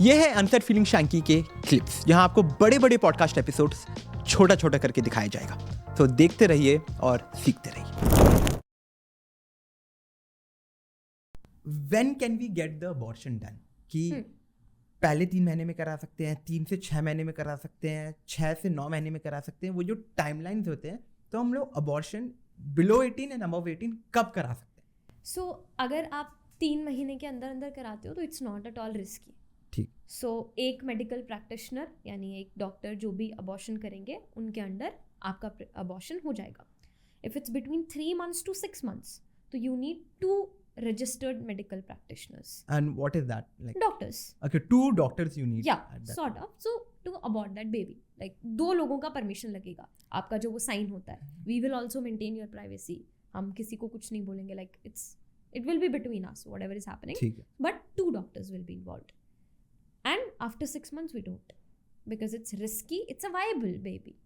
ये है unset feeling Shanky के क्लिप्स, जहां आपको बड़े बड़े पॉडकास्ट एपिसोड्स छोटा छोटा करके दिखाया जाएगा। तो देखते रहिए और सीखते रहिए। When can we get the abortion done? कि पहले 3 महीने में करा सकते हैं, 3 से 6 महीने में करा सकते हैं, 6 से 9 महीने में करा सकते हैं। वो जो टाइमलाइंस होते हैं, तो हम लोग अबॉर्शन बिलो 18 एंड अबव 18 कब करा सकते हैं? सो अगर आप 3 महीने के अंदर अंदर कराते हो तो it's not at all risky. ठीक। सो एक मेडिकल प्रैक्टिशनर यानी एक डॉक्टर जो भी अबॉर्शन करेंगे उनके अंडर आपका अबॉर्शन हो जाएगा। If it's between 3 months to 6 months तो you need 2 registered medical practitioners. And what is that? Like Doctors. Okay, 2 doctors you need. Yeah, sort of. So to abort that baby, like 2 लोगों का permission लगेगा, आपका जो वो sign होता है. We will also maintain your privacy. हम किसी को कुछ नहीं बोलेंगे. Like it will be between us, whatever is happening. ठीक है. But 2 doctors will be involved. And after 6 months we don't, because it's risky. It's a viable baby.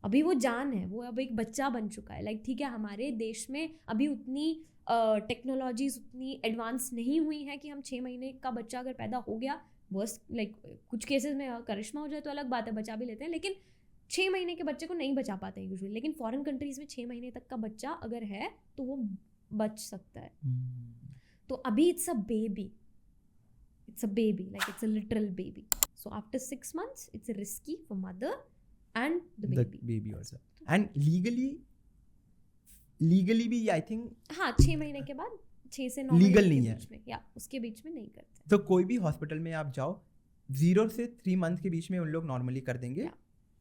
अभी वो जान है, वो अब एक बच्चा बन चुका है. लाइक ठीक है, हमारे देश में अभी उतनी टेक्नोलॉजीज उतनी एडवांस नहीं हुई हैं कि हम 6 महीने का बच्चा अगर पैदा हो गया, बस लाइक कुछ केसेस में करिश्मा हो जाए तो अलग बात है, बचा भी लेते हैं, लेकिन 6 महीने के बच्चे को नहीं बचा पाते हैं यूजुअली। लेकिन फॉरेन कंट्रीज में 6 महीने तक का बच्चा अगर है तो वो बच सकता है। तो अभी it's a baby, like it's a literal baby. So after 6 months it's risky for mother and the baby also. And legally भी आई थिंक 6 महीने के बाद 6 से 9 लीगल महीने नहीं के है बीच में, या उसके बीच में नहीं करते। तो कोई भी हॉस्पिटल में आप जाओ, 0 से 3 months के बीच में उन लोग नॉर्मली कर देंगे।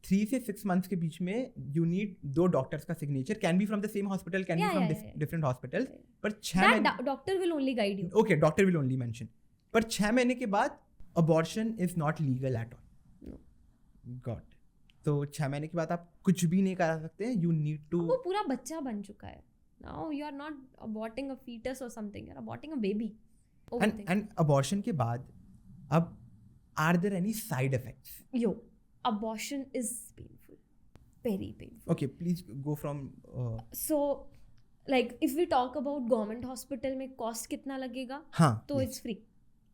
3 से 6 months के बीच में यू नीड 2 डॉक्टर्स का signature, can be from the same hospital, can be from different hospitals, पर 6 doctor will only guide you. Okay, doctor will only mention, पर 6 महीने के बाद abortion is not legal at all. Got. तो 6 महीने के बाद आप कुछ भी नहीं करा सकते हैं, यू नीड टू। वो पूरा बच्चा बन चुका है। Now you are not aborting a fetus or something, you are aborting a baby. And abortion के बाद अब are there any side effects? Yo, abortion is painful, very painful. Okay, please go from so like if we talk about government hospital में cost कितना लगेगा? हाँ, तो yes. it's free.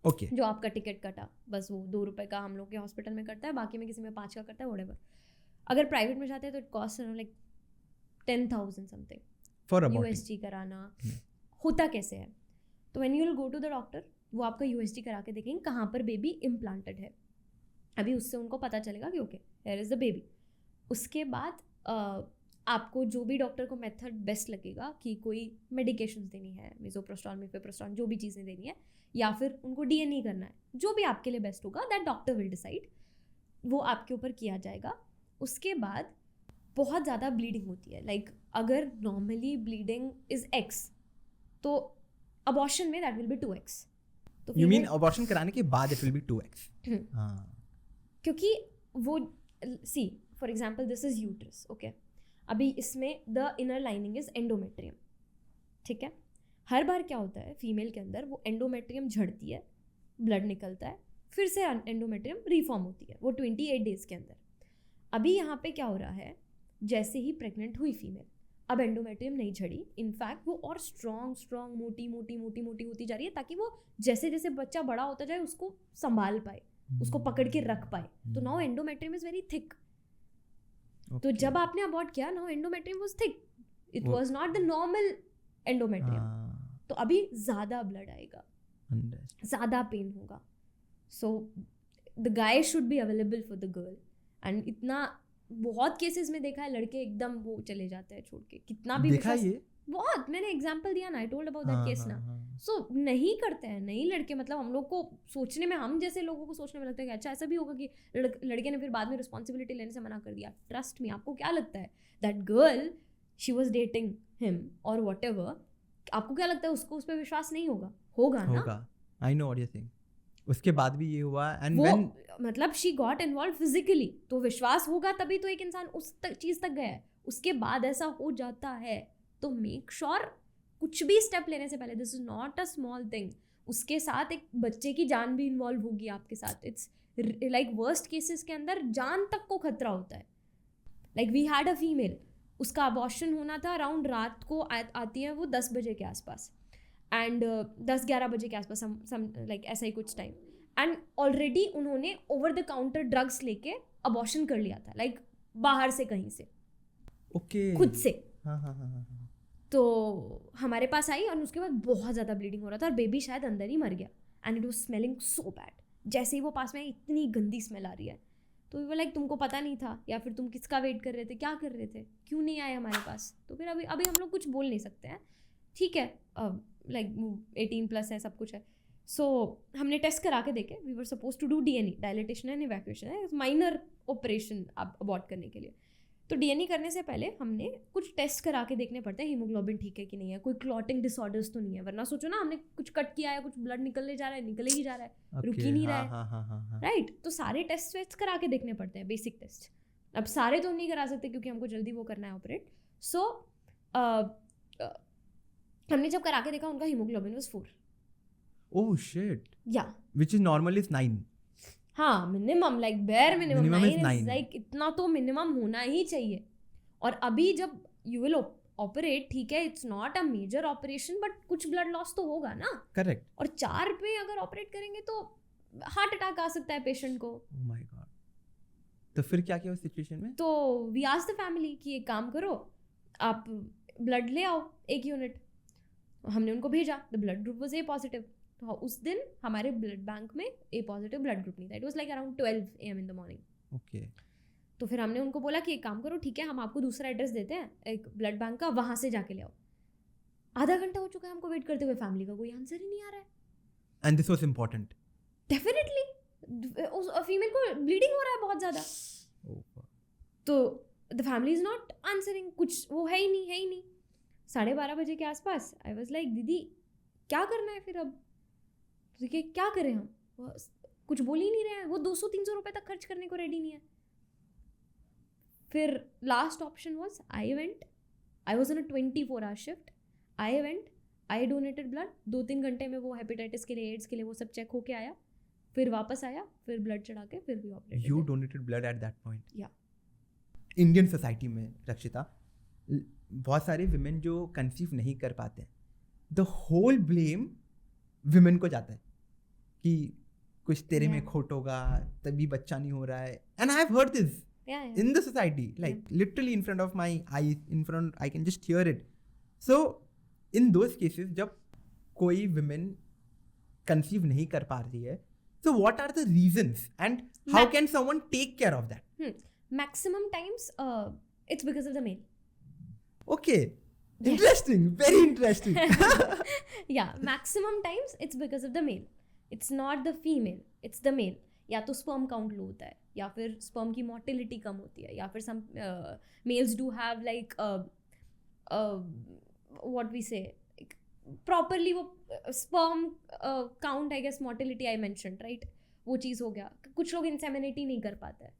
Okay. जो आपका टिकट कटा, बस वो 2 रुपए का हम लोग के हॉस्पिटल में करता है, बाकी में किसी में 5 का करता है, whatever. अगर प्राइवेट में जाते हैं तो it cost like 10,000 something for USG कराना। होता कैसे है? तो when you will go to the doctor, वो आपका USG करा के देखेंगे कहाँ पर बेबी इम्प्लांटेड है। अभी उससे उनको पता चलेगा कि okay here is the baby. उसके बाद आपको जो भी डॉक्टर को मेथड बेस्ट लगेगा कि कोई मेडिकेशंस देनी है, मिज़ोप्रोस्टॉल, मिफेप्रोस्टॉल, जो भी चीज़ें देनी है, या फिर उनको DNA करना है, जो भी आपके लिए बेस्ट होगा, दैट डॉक्टर विल डिसाइड, वो आपके ऊपर किया जाएगा। उसके बाद बहुत ज़्यादा ब्लीडिंग होती है, लाइक अगर नॉर्मली ब्लीडिंग इज X तो अबॉर्शन में दैट विल बी 2x। तो यू मीन अबॉर्शन कराने के बाद इट विल बी 2x? हाँ, क्योंकि वो see for example this is uterus, okay, अभी इसमें the inner lining is endometrium, ठीक है। हर बार क्या होता है फीमेल के अंदर, वो एंडोमेट्रियम झड़ती है, ब्लड निकलता है, फिर से एंडोमेट्रियम रिफॉर्म होती है, वो 28 days के अंदर। अभी यहाँ पे क्या हो रहा है, जैसे ही प्रेग्नेंट हुई फीमेल, अब एंडोमेट्रियम नहीं झड़ी, इनफैक्ट वो और स्ट्रॉन्ग मोटी होती जा रही है, ताकि वो जैसे जैसे बच्चा बड़ा होता जाए उसको संभाल पाए, उसको पकड़ के रख पाए। तो now endometrium is very thick. तो जब आपने अबॉर्ट किया, now endometrium was thick, it was not the normal endometrium. तो अभी ज़्यादा ब्लड आएगा, ज़्यादा पेन होगा। So the guy should be available for the girl. And इतना बहुत केसेस में देखा है, लड़के एकदम वो चले जाते हैं छोड़ के, कितना भी देखा ये बहुत, मैंने एग्जांपल दिया ना, I told about that case ना। सो नहीं करते हैं, नहीं लड़के, मतलब हम लोग को सोचने में, हम जैसे लोगों को सोचने में लगता है कि अच्छा ऐसा भी होगा कि लड़के ने फिर बाद में रिस्पॉन्सिबिलिटी लेने से मना कर दिया। ट्रस्ट मी, आपको क्या लगता है that girl she was dating him और व्हाटएवर, आपको क्या लगता है उसको उस पर विश्वास नहीं होगा? होगा ना। I know what you think. उसके बाद भी ये हुआ, एंड व्हेन मतलब शी गॉट इन्वॉल्व फिजिकली, तो विश्वास होगा तभी तो एक इंसान उस चीज़ तक गया है। उसके बाद ऐसा हो जाता है तो मेक श्योर कुछ भी स्टेप लेने से पहले, this is not a small thing, उसके साथ एक बच्चे की जान भी इन्वॉल्व होगी आपके साथ। इट्स लाइक वर्स्ट केसेस के अंदर जान तक को खतरा होता है। Like we had a female, उसका अबॉर्शन होना था अराउंड रात को आती है वो 10 बजे के आसपास, एंड 10-11 बजे के आसपास, लाइक ऐसा ही कुछ टाइम, एंड ऑलरेडी उन्होंने ओवर द काउंटर ड्रग्स लेके अबॉर्शन कर लिया था, लाइक बाहर से कहीं से, ओके खुद से। हाँ तो हमारे पास आई और उसके बाद बहुत ज़्यादा ब्लीडिंग हो रहा था और बेबी शायद अंदर ही मर गया, and it was smelling so bad. जैसे ही वो पास में आई, इतनी गंदी स्मेल आ रही है। तो वो लाइक तुमको पता नहीं था, या फिर तुम किसका वेट कर रहे थे, क्या कर रहे थे, क्यों नहीं आए हमारे पास? तो फिर अभी हम लोग कुछ बोल नहीं सकते हैं, ठीक है, लाइक 18+ है, सब कुछ है। सो हमने टेस्ट करा के देखे, we were suppose to do DNA, dilatation and evacuation है, माइनर ऑपरेशन अबॉर्ट करने के लिए। तो डीएनए करने से पहले हमने कुछ टेस्ट करा के देखने पड़ते हैं, हीमोग्लोबिन ठीक है कि नहीं है, कोई क्लॉटिंग डिसऑर्डर्स तो नहीं है, वरना सोचो ना हमने कुछ कट किया है, कुछ ब्लड निकलने जा रहा है, निकले ही जा रहा है, रुक ही नहीं रहा है, राइट? तो सारे टेस्ट वेस्ट करा के देखने पड़ते हैं, बेसिक टेस्ट। अब सारे तो नहीं करा सकते क्योंकि हमको जल्दी वो करना है ऑपरेट। सो हमने जब करा के देखा, उनका हीमोग्लोबिन वाज 4। ओह शिट, या व्हिच इज नॉर्मली 9। हाँ, minimum, like bare minimum 9 is 9. Like इतना तो मिनिमम होना ही चाहिए। और अभी जब यू विल ऑपरेट, ठीक है, it's not a major operation, but कुछ ब्लड लॉस तो होगा ना। करेक्ट। और 4 पे अगर ऑपरेट करेंगे तो हार्ट अटैक आ सकता है पेशेंट को। Oh my God. तो फिर क्या किया उस सिचुएशन में? तो वी आस्क्ड द फैमिली कि एक काम करो, आप ब्लड ले आओ 1 यूनिट। हमने उनको भेजा, the blood group was A+। तो उस दिन हमारे ब्लड बैंक में A+ ब्लड ग्रुप नहीं था। It was like around 12 AM in the morning. Okay. तो फिर हमने उनको बोला कि एक काम करो, ठीक है, हम आपको दूसरा एड्रेस देते हैं एक ब्लड बैंक का, वहाँ से जाके ले आओ। आधा घंटा हो चुका है हमको वेट करते हुए, फैमिली का कोई आंसर ही नहीं आ रहा है। And this was important. Definitely उस फीमेल को ब्लीडिंग हो रहा है बहुत ज़्यादा। तो the family is not answering, कुछ वो है ही नहीं। 12:30 बजे के आसपास आई वाज लाइक, दीदी क्या करना है फिर अब? देखिए क्या करें हम, कुछ बोल ही नहीं रहे हैं, वो 200-300 रुपए तक खर्च करने को रेडी नहीं है। फिर last option was I was on a 24-hour shift. I donated blood. 2-3 घंटे में वो हेपेटाइटिस के लिए, एड्स के लिए वो सब चेक होके आया, फिर वापस आया, फिर ब्लड चढ़ा के फिर भी operate. You donated blood at that point? या। इंडियन सोसाइटी में रक्षिता, बहुत सारे विमेन जो कंसीव नहीं कर पाते हैं, द होल ब्लेम विमेन को जाता है कि कुछ तेरे में खोट होगा तभी बच्चा नहीं हो रहा है। And I have heard this in the society, like literally in front of my eyes, I can just hear it. So in those cases जब कोई women conceive नहीं कर पा रही है, so what are the reasons and how can someone take care of that? Maximum times it's because of the male. Okay, interesting, very interesting. Yeah, maximum times it's because of the male. It's not the female, it's the male. या तो sperm count low होता है, या फिर sperm की motility कम होती है, या फिर some males do have like what we say properly वो sperm count, I guess motility I mentioned, right? वो चीज़ हो गया। कुछ लोग इंसेमिनेटी नहीं कर पाते हैं,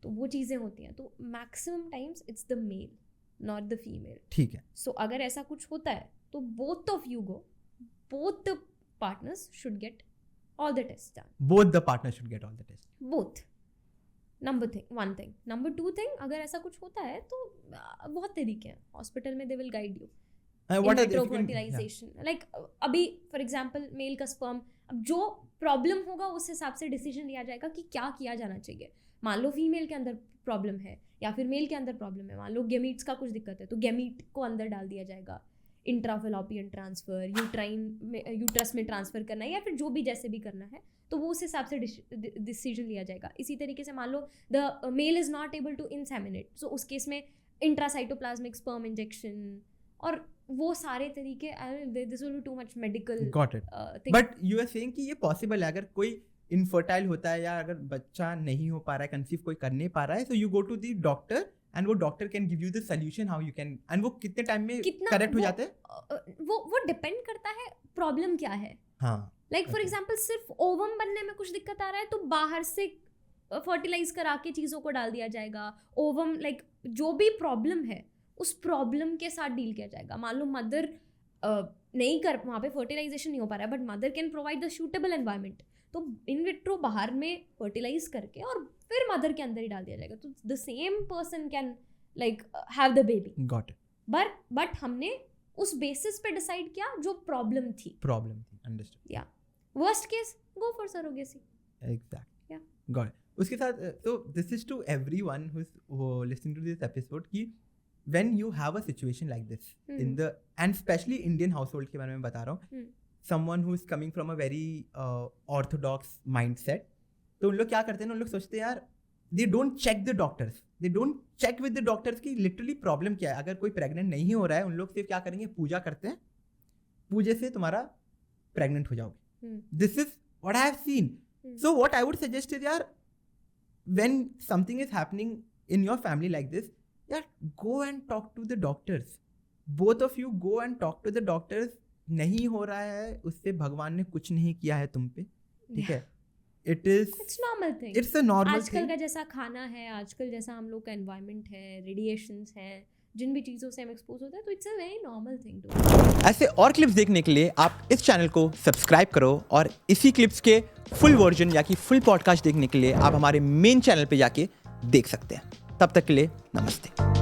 तो वो चीज़ें होती हैं। तो maximum times it's the male, not the female. ठीक है। सो अगर ऐसा कुछ होता है तो both of you go, both the partners should get all the tests done. Both the partners should get all the tests. Both. One thing. Number 2 thing, अगर ऐसा कुछ होता है तो बहुत तरीके हैं। हॉस्पिटल में they will guide you. What are the fertilization? Like अभी for example मेल का स्पर्म, अब जो प्रॉब्लम होगा उस हिसाब से डिसीजन लिया जाएगा कि क्या किया जाना चाहिए। मान लो फीमेल के अंदर प्रॉब्लम है या फिर मेल के अंदर प्रॉब्लम है, मान लो गैमीट्स का कुछ दिक्कत है, तो गैमीट को अंदर डाल दिया जाएगा। इंट्राफेलोपियन ट्रांसफ़र, यूट्रस में ट्रांसफ़र करना है, या फिर जो भी जैसे भी करना है, तो वो उस हिसाब से डिसीजन लिया जाएगा। इसी तरीके से मान लो the male is not able to inseminate, so उस केस में इंट्रासाइटोप्लाज्मिक स्पर्म इंजेक्शन और वो सारे तरीके, this will be too much medical. Got it. But you are saying कि ये पॉसिबल है अगर कोई इनफर्टाइल होता है या अगर बच्चा नहीं हो पा रहा है, कंसीव कोई कर नहीं पा रहा है, so you go to the doctor and वो doctor can give you the solution how you can, and वो कितने टाइम में करेक्ट हो जाते हैं? वो डिपेंड करता है प्रॉब्लम क्या है। हाँ, लाइक फॉर एग्जांपल सिर्फ ओवम बनने में कुछ दिक्कत आ रहा है तो बाहर से फर्टिलाइज करा के चीज़ों को डाल दिया जाएगा। ओवम लाइक जो भी प्रॉब्लम है उस प्रॉब्लम के साथ डील किया जाएगा। मान लो मदर नहीं कर, वहाँ पे फर्टिलाइजेशन नहीं हो पा रहा है, but mother can provide the suitable environment, तो इन विट्रो बाहर में फर्टिलाइज करके और फिर मदर के अंदर ही डाल दिया जाएगा, तो the same person can like have the baby. Got it. But हमने उस बेसिस पे डिसाइड किया जो प्रॉब्लम थी। अंडरस्टूड। या worst case go for surrogacy. Exact got उसके साथ तो this is to everyone who is listening to this episode कि when you have a situation like this in the and especially Indian household के बारे में बता रहा हूँ, someone who is coming from a very orthodox mindset, तो उन लोग क्या करते हैं ना, उन लोग सोचते हैं यार they don't check the doctors, they don't check with the doctors कि literally problem क्या है. अगर कोई pregnant नहीं हो रहा है, उन लोग सिर्फ क्या करेंगे, पूजा करते हैं, पूजे से तुम्हारा pregnant हो जाओगे. This is what I have seen. So what I would suggest is यार when something is happening in your family like this, यार go and talk to the doctors. Both of you go and talk to the doctors. नहीं हो रहा है, उससे भगवान ने कुछ नहीं किया है तुम पे, ठीक है. It's normal thing. It's a normal आजकल thing. का जैसा खाना है, आजकल जैसा हम लोग का एनवायरनमेंट है, रेडिएशंस है, जिन भी चीज़ों से हम एक्सपोज होते हैं, तो it's a very normal thing too. ऐसे और क्लिप्स देखने के लिए आप इस चैनल को सब्सक्राइब करो, और इसी क्लिप्स के फुल वर्जन या कि फुल पॉडकास्ट देखने के लिए आप हमारे मेन चैनल पे जाके देख सकते हैं. तब तक के लिए नमस्ते.